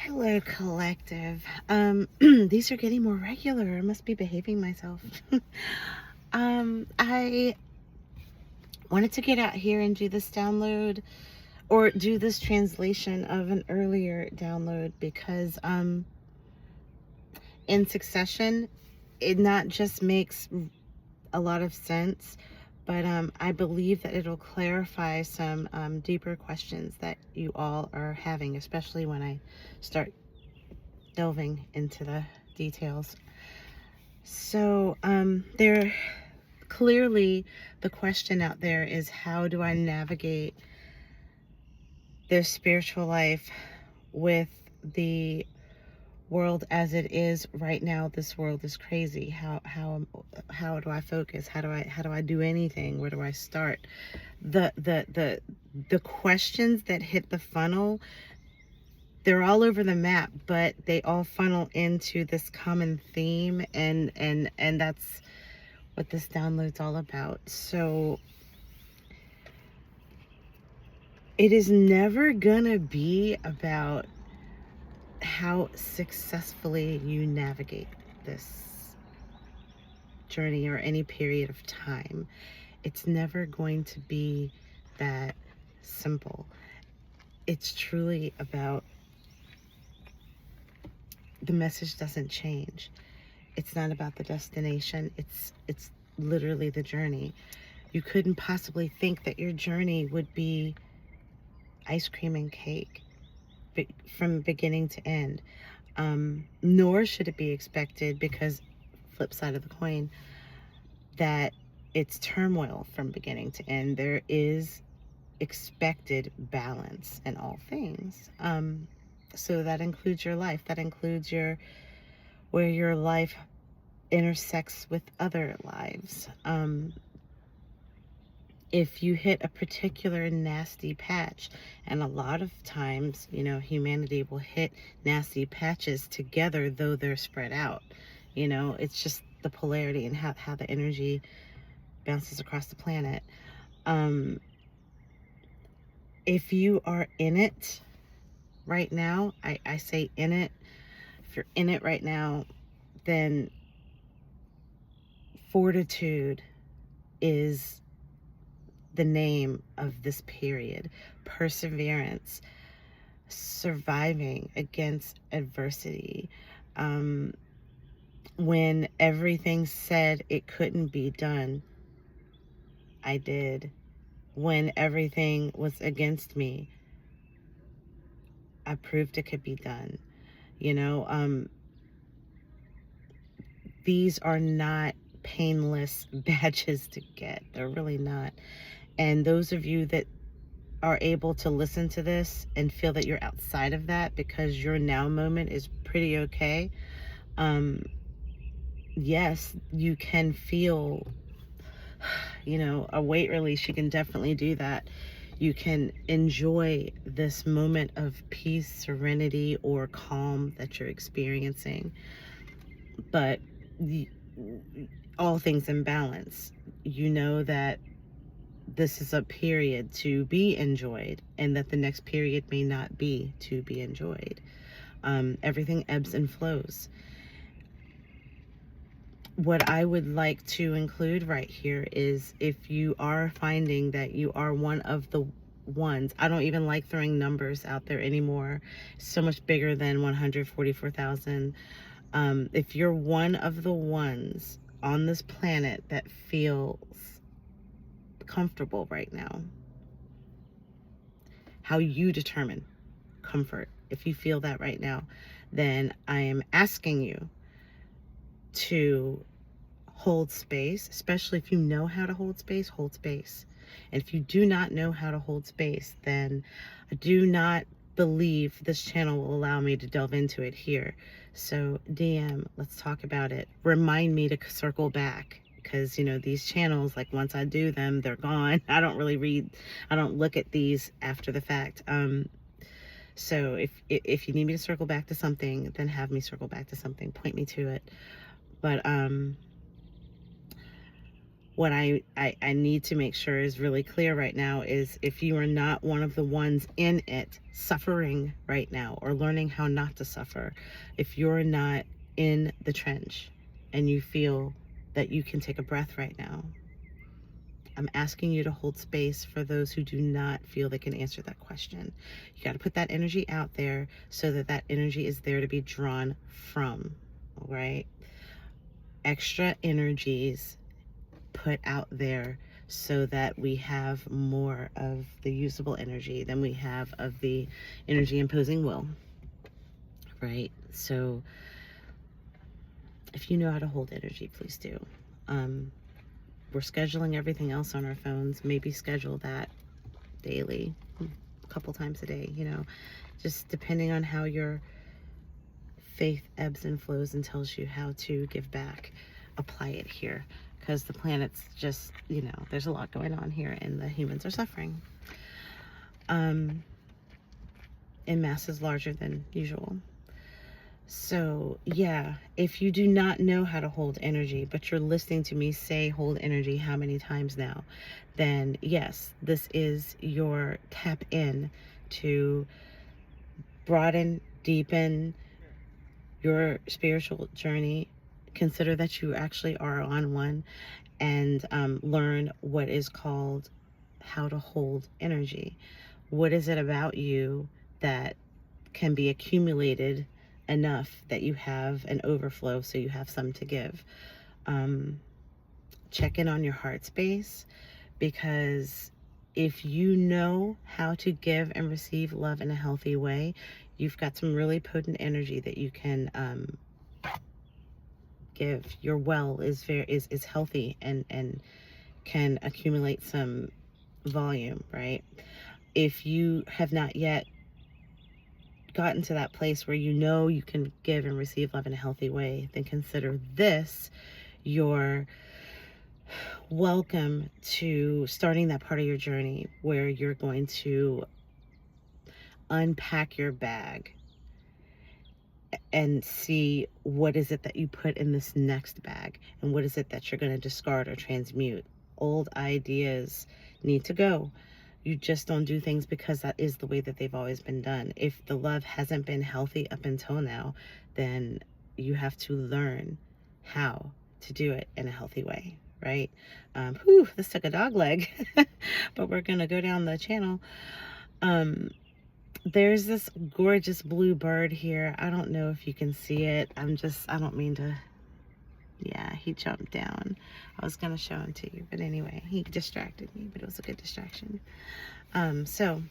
Hello, collective. These are getting more regular. I must be behaving myself. I wanted to get out here and do this download or do this translation of an earlier download because in succession, it not just makes a lot of sense, but I believe that it'll clarify some deeper questions that you all are having, especially when I start delving into the details. So there clearly the question out there is, how do I navigate their spiritual life with the world as it is right now? This world is crazy. How do I focus? How do I do anything? Where do I start? The questions that hit the funnel, they're all over the map, but they all funnel into this common theme, and that's what this download's all about. So it is never gonna be about how successfully you navigate this journey or any period of time. It's never going to be that simple. It's truly about the message doesn't change. It's not about the destination. It's literally the journey. You couldn't possibly think that your journey would be ice cream and cake from beginning to end. Nor should it be expected, because flip side of the coin, that it's turmoil from beginning to end. There is expected balance in all things. So that includes your life. That includes where your life intersects with other lives. If you hit a particular nasty patch, and a lot of times, humanity will hit nasty patches together, though they're spread out. It's just the polarity and how the energy bounces across the planet. If you are in it right now, I say in it, if you're in it right now, then Fortitude is the name of this period. Perseverance, surviving against adversity. When everything said it couldn't be done, I did. When everything was against me, I proved it could be done. These are not painless badges to get. They're really not. And those of you that are able to listen to this and feel that you're outside of that because your now moment is pretty okay, yes, you can feel, a weight release. You can definitely do that. You can enjoy this moment of peace, serenity, or calm that you're experiencing. But all things in balance. You know that this is a period to be enjoyed, and that the next period may not be to be enjoyed. Everything ebbs and flows. What I would like to include right here is, if you are finding that you are one of the ones, I don't even like throwing numbers out there anymore, so much bigger than 144,000. If you're one of the ones on this planet that feels comfortable right now, how you determine comfort, if you feel that right now, then I am asking you to hold space. Especially if you know how to hold space, hold space. And if you do not know how to hold space, then I do not believe this channel will allow me to delve into it here. So DM, let's talk about it. Remind me to circle back, because these channels, like, once I do them, they're gone. I don't look at these after the fact. So if you need me to circle back to something, then have me circle back to something, point me to it. But what I need to make sure is really clear right now is if you are not one of the ones in it suffering right now or learning how not to suffer, if you're not in the trench and you feel that you can take a breath right now, I'm asking you to hold space for those who do not feel they can answer that question. You got to put that energy out there so that that energy is there to be drawn from, all right? Extra energies put out there so that we have more of the usable energy than we have of the energy imposing will, right? So if you know how to hold energy, please do. We're scheduling everything else on our phones. Maybe schedule that daily, a couple times a day, just depending on how your faith ebbs and flows and tells you how to give back. Apply it here, because the planet's just, there's a lot going on here and the humans are suffering in masses larger than usual. So yeah, if you do not know how to hold energy, but you're listening to me say hold energy how many times now, then yes, this is your tap in to broaden, deepen your spiritual journey. Consider that you actually are on one, and learn what is called how to hold energy. What is it about you that can be accumulated enough that you have an overflow so you have some to give? Check in on your heart space, because if you know how to give and receive love in a healthy way, you've got some really potent energy that you can give. Your well is healthy and can accumulate some volume, right? If you have not yet gotten to that place where you know you can give and receive love in a healthy way, then consider this your welcome to starting that part of your journey where you're going to unpack your bag and see what is it that you put in this next bag and what is it that you're going to discard or transmute. Old ideas need to go. You just don't do things because that is the way that they've always been done. If the love hasn't been healthy up until now, then you have to learn how to do it in a healthy way, right? This took a dog leg, but we're going to go down the channel. There's this gorgeous blue bird here. I don't know if you can see it. I don't mean to. Yeah, he jumped down. I was going to show him to you, but anyway, he distracted me, but it was a good distraction. So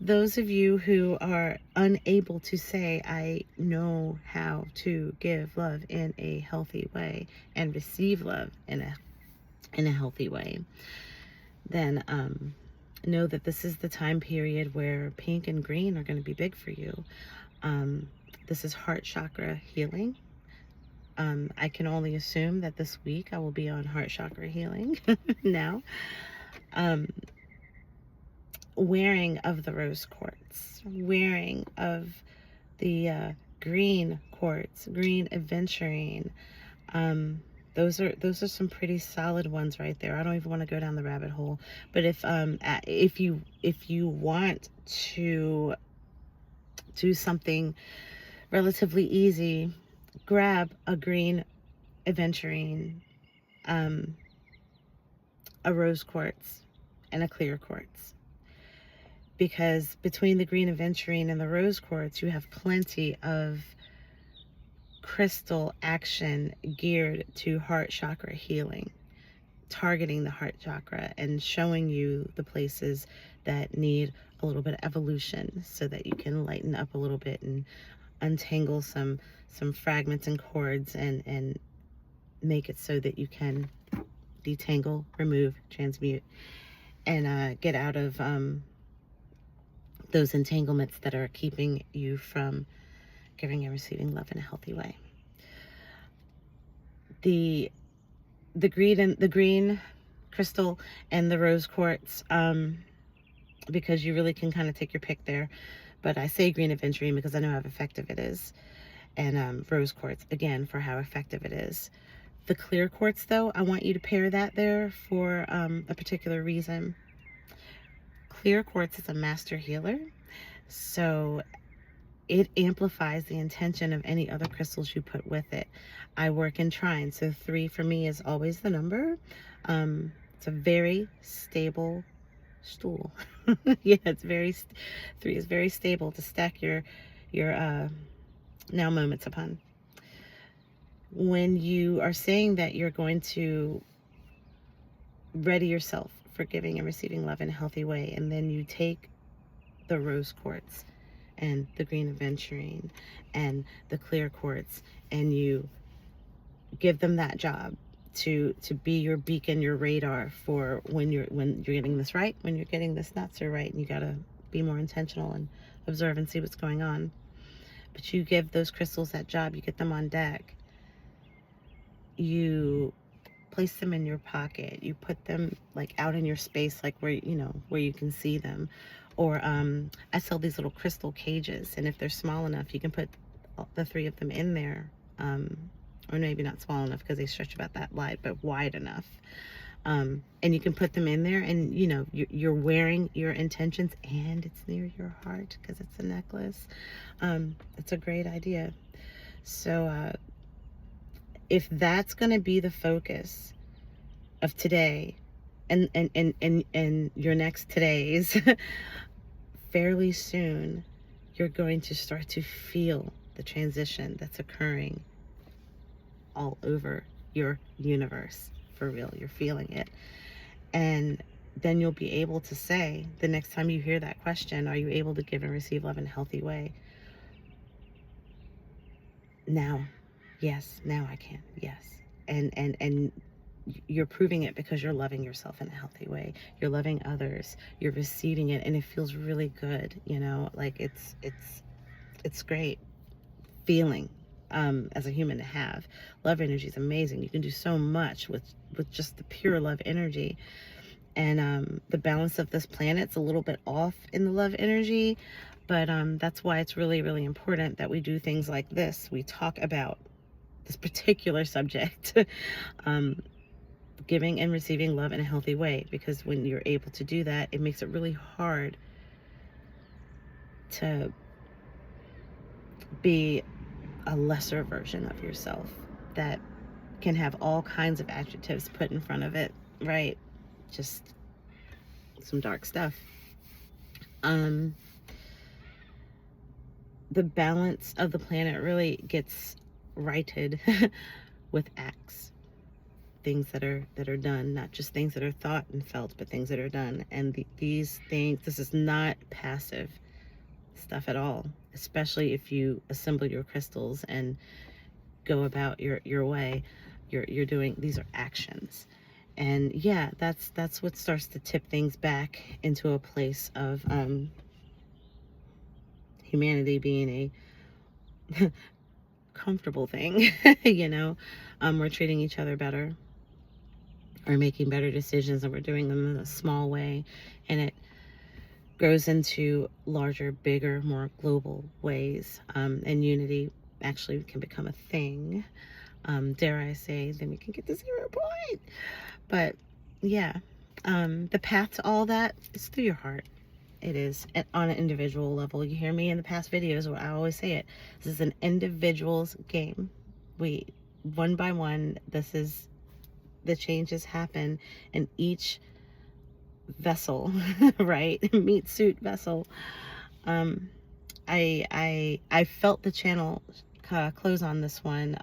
those of you who are unable to say, I know how to give love in a healthy way and receive love in a healthy way, then know that this is the time period where pink and green are going to be big for you. This is heart chakra healing. I can only assume that this week I will be on heart chakra healing now. Wearing of the rose quartz, wearing of the green quartz, Green Aventurine. Those are some pretty solid ones right there. I don't even want to go down the rabbit hole, but if you want to do something relatively easy, grab a Green Aventurine, a rose quartz, and a clear quartz. Because between the Green Aventurine and the rose quartz, you have plenty of crystal action geared to heart chakra healing, targeting the heart chakra and showing you the places that need a little bit of evolution so that you can lighten up a little bit and untangle some fragments and cords and make it so that you can detangle, remove, transmute, and get out of those entanglements that are keeping you from giving and receiving love in a healthy way. The green crystal and the rose quartz, because you really can kind of take your pick there, but I say Green Aventurine because I know how effective it is, and rose quartz again for how effective it is. The clear quartz, though, I want you to pair that there for a particular reason. Clear quartz is a master healer, so it amplifies the intention of any other crystals you put with it. I work in Trine, so 3 for me is always the number. It's a very stable stool. Yeah, it's very 3 is very stable to stack your now moments upon. When you are saying that you're going to ready yourself for giving and receiving love in a healthy way, and then you take the rose quartz and the green aventurine and the clear quartz, and you give them that job to be your beacon, your radar for when you're getting this right, when you're getting this not so right, and you got to be more intentional and observe and see what's going on. But you give those crystals that job, you get them on deck, you place them in your pocket, you put them like out in your space, like where where you can see them. Or I sell these little crystal cages, and if they're small enough, you can put the 3 of them in there, or maybe not small enough because they stretch about that wide, but wide enough. And you can put them in there, and you're wearing your intentions, and it's near your heart because it's a necklace. It's a great idea. So if that's going to be the focus of today and your next today's, fairly soon you're going to start to feel the transition that's occurring all over your universe. For real, you're feeling it. And then you'll be able to say, the next time you hear that question, are you able to give and receive love in a healthy way? Now, yes, now I can, yes. And you're proving it because you're loving yourself in a healthy way. You're loving others. You're receiving it, and it feels really good. Like it's great feeling as a human to have. Love energy is amazing. You can do so much with just the pure love energy. And the balance of this planet's a little bit off in the love energy, but that's why it's really, really important that we do things like this. We talk about this particular subject. Giving and receiving love in a healthy way, because when you're able to do that, it makes it really hard to be a lesser version of yourself that can have all kinds of adjectives put in front of it, right? Just some dark stuff. The balance of the planet really gets righted with acts. Things that are done, not just things that are thought and felt, but things that are done. And these things, this is not passive stuff at all, especially if you assemble your crystals and go about your way. You're doing, these are actions. And yeah, that's what starts to tip things back into a place of humanity being a comfortable thing. We're treating each other better, are making better decisions, and we're doing them in a small way, and it grows into larger, bigger, more global ways, and unity actually can become a thing. Dare I say, then we can get to 0 point. But yeah, the path to all that is through your heart. It is on an individual level. You hear me in the past videos where I always say it. This is an individual's game. We, one by one, the changes happen in each vessel, right? Meat suit vessel. I felt the channel close on this one.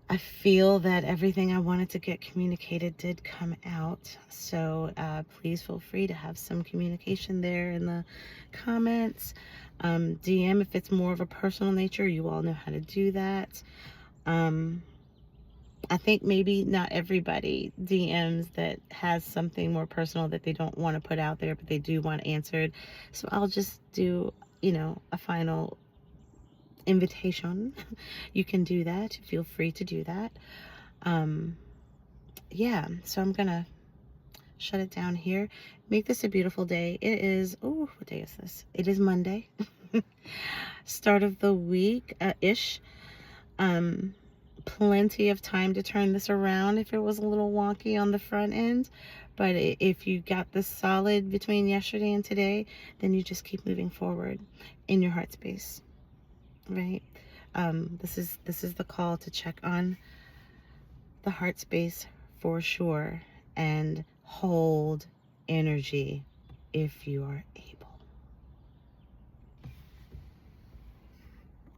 I feel that everything I wanted to get communicated did come out. So please feel free to have some communication there in the comments. DM if it's more of a personal nature. You all know how to do that. I think maybe not everybody DMs that has something more personal that they don't want to put out there, but they do want answered. So I'll just do, a final invitation. You can do that. Feel free to do that. Yeah, so I'm going to shut it down here. Make this a beautiful day. It is, what day is this? It is Monday. Start of the week, ish. plenty of time to turn this around if it was a little wonky on the front end. But if you got this solid between yesterday and today, then you just keep moving forward in your heart space, right? This is the call to check on the heart space for sure and hold energy if you are able.